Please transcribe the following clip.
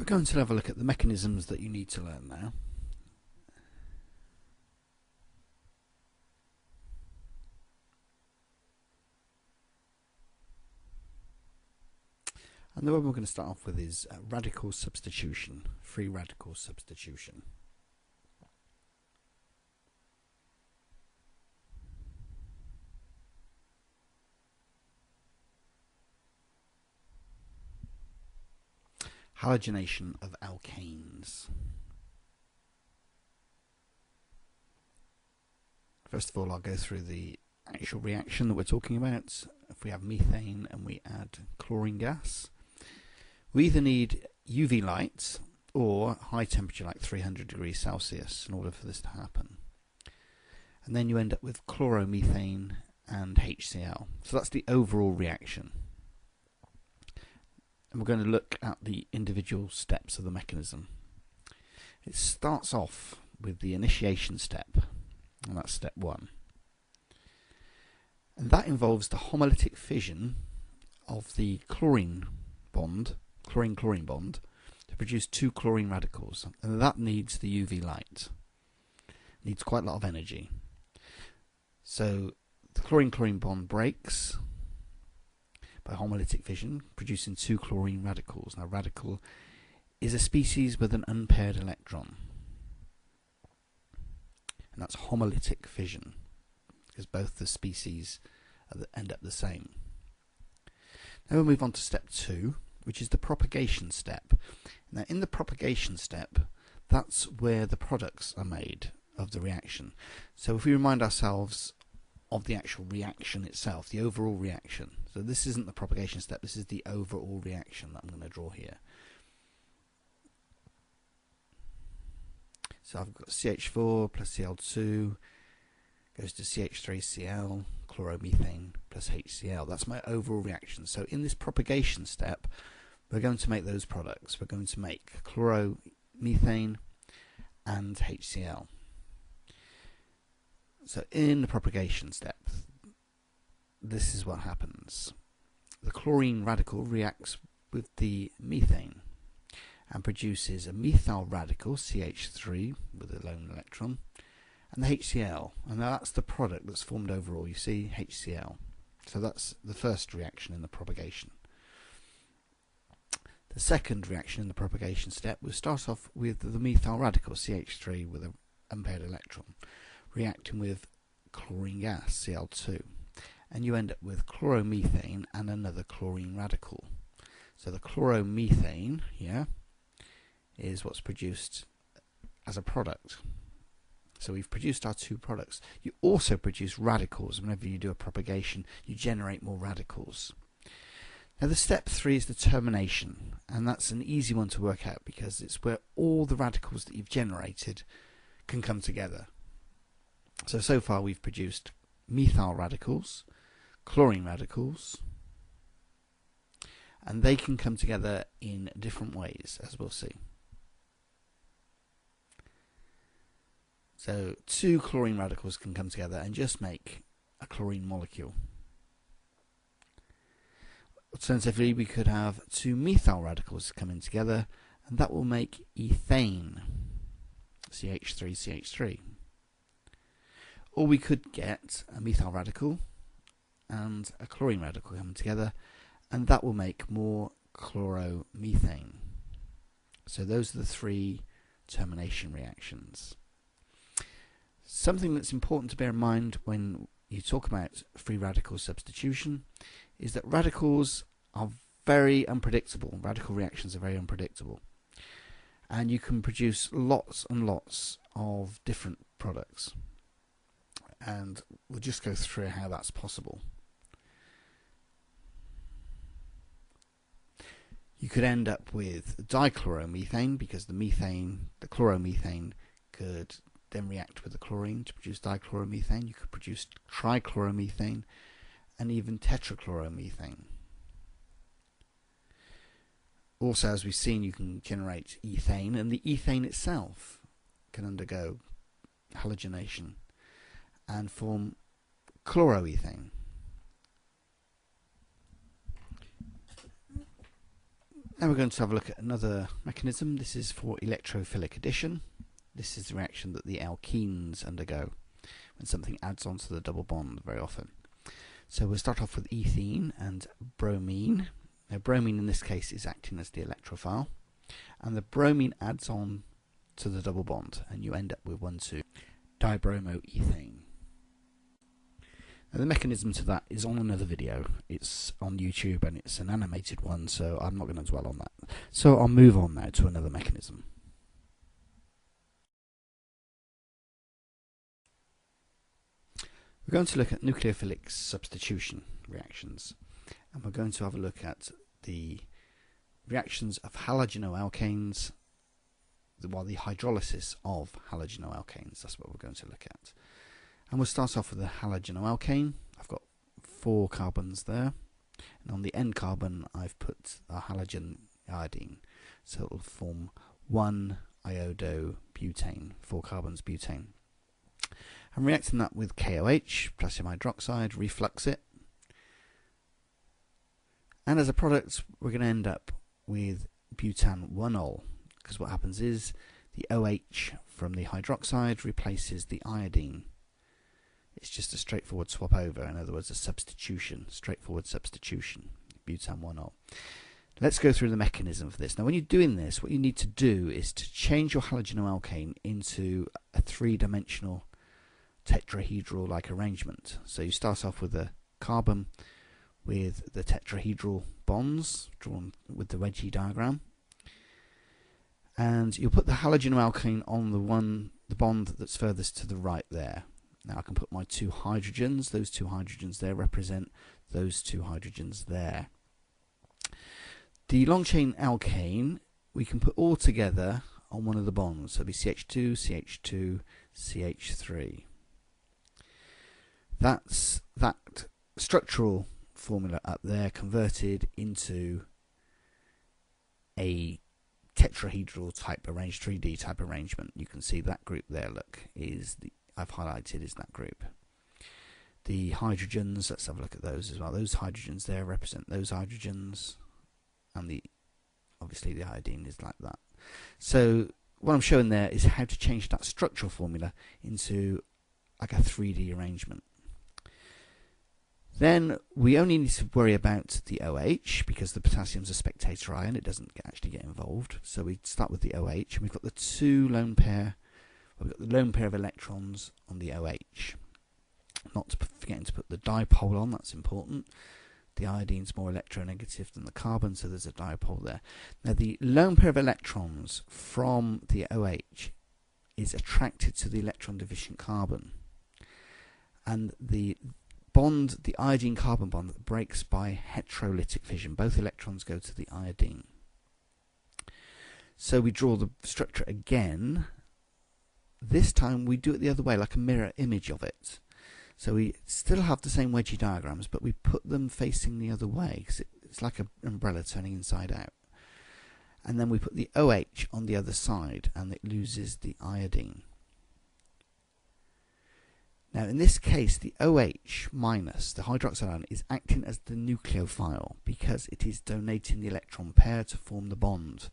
going to have a look at the mechanisms that you need to learn now. And the one we're going to start off with is radical substitution, free radical substitution. Halogenation of alkanes. First of all, I'll go through the actual reaction that we're talking about. If we have methane and we add chlorine gas, we either need UV light or high temperature like 300 degrees Celsius in order for this to happen. And then you end up with chloromethane and HCl. So that's the overall reaction. And we're going to look at the individual steps of the mechanism. It starts off with the initiation step, and that's step 1. And that involves the homolytic fission of the chlorine bond, chlorine-chlorine bond, to produce 2 chlorine radicals. And that needs the UV light. It needs quite a lot of energy. So the chlorine-chlorine bond breaks by homolytic fission, producing 2 chlorine radicals. Now, radical is a species with an unpaired electron, and that's homolytic fission, because both the species end up the same. Now we'll move on to step 2, which is the propagation step. Now, in the propagation step, that's where the products are made of the reaction. So if we remind ourselves of the actual reaction itself, the overall reaction. So this isn't the propagation step, this is the overall reaction that I'm going to draw here. So I've got CH4 plus Cl2 goes to CH3Cl, chloromethane plus HCl. That's my overall reaction. So in this propagation step, we're going to make those products. We're going to make chloromethane and HCl. So in the propagation step, this is what happens. The chlorine radical reacts with the methane and produces a methyl radical, CH3, with a lone electron, and the HCl. And now that's the product that's formed overall. You see HCl. So that's the first reaction in the propagation. The second reaction in the propagation step will start off with the methyl radical, CH3, with an unpaired electron, reacting with chlorine gas, Cl2, and you end up with chloromethane and another chlorine radical. So the chloromethane here is what's produced as a product. So we've produced our 2 products. You also produce radicals. Whenever you do a propagation, you generate more radicals. Now the step 3 is the termination, and that's an easy one to work out because it's where all the radicals that you've generated can come together. So far we've produced methyl radicals, chlorine radicals, and they can come together in different ways, as we'll see. So 2 chlorine radicals can come together and just make a chlorine molecule. Alternatively, we could have 2 methyl radicals coming together, and that will make ethane, CH3CH3. Or we could get a methyl radical and a chlorine radical coming together, and that will make more chloromethane. So those are the 3 termination reactions. Something that's important to bear in mind when you talk about free radical substitution is that radicals are very unpredictable. Radical reactions are very unpredictable. And you can produce lots and lots of different products. And we'll just go through how that's possible. You could end up with dichloromethane because the chloromethane could then react with the chlorine to produce dichloromethane. You could produce trichloromethane and even tetrachloromethane. Also, as we've seen, you can generate ethane, and the ethane itself can undergo halogenation and form chloroethane. Now we're going to have a look at another mechanism. This is for electrophilic addition. This is the reaction that the alkenes undergo when something adds onto the double bond very often. So we'll start off with ethene and bromine. Now bromine in this case is acting as the electrophile, and the bromine adds on to the double bond and you end up with 1,2-dibromoethane. Now the mechanism to that is on another video. It's on YouTube and it's an animated one, so I'm not going to dwell on that. So I'll move on now to another mechanism. We're going to look at nucleophilic substitution reactions, and we're going to have a look at the reactions of halogenoalkanes, the hydrolysis of halogenoalkanes. That's what we're going to look at. And we'll start off with a halogenoalkane. I've got 4 carbons there, and on the end carbon I've put a halogen iodine, so it will form 1-iodobutane, 4 carbons butane. I'm reacting that with KOH, potassium hydroxide, reflux it, and as a product we're going to end up with butan-1-ol, because what happens is the OH from the hydroxide replaces the iodine. It's just a straightforward swap over, in other words a substitution, straightforward substitution, butan-1-ol. Let's go through the mechanism for this. Now when you're doing this, what you need to do is to change your halogenoalkane into a 3-dimensional tetrahedral-like arrangement. So you start off with a carbon with the tetrahedral bonds drawn with the wedgie diagram, and you'll put the halogenoalkane on the bond that's furthest to the right there. Now I can put my 2 hydrogens, those 2 hydrogens there represent those 2 hydrogens there. The long chain alkane we can put all together on one of the bonds, so it'll be CH2, CH2, CH3. That's that structural formula up there converted into a tetrahedral type arranged 3D type arrangement. You can see that group there, look, is the I've highlighted is that group. The hydrogens, let's have a look at those as well. Those hydrogens there represent those hydrogens, and obviously the iodine is like that. So what I'm showing there is how to change that structural formula into like a 3D arrangement. Then we only need to worry about the OH because the potassium's a spectator ion, it doesn't actually get involved. So we start with the OH, and we've got the 2 lone pair. We've got the lone pair of electrons on the OH. Not forgetting to put the dipole on, that's important. The iodine's more electronegative than the carbon, so there's a dipole there. Now the lone pair of electrons from the OH is attracted to the electron deficient carbon. And the bond, the iodine-carbon bond, that breaks by heterolytic fission. Both electrons go to the iodine. So we draw the structure again. This time we do it the other way, like a mirror image of it. So we still have the same wedgie diagrams, but we put them facing the other way, because it's like an umbrella turning inside out. And then we put the OH on the other side, and it loses the iodine. Now in this case, the OH minus, the hydroxide ion, is acting as the nucleophile, because it is donating the electron pair to form the bond.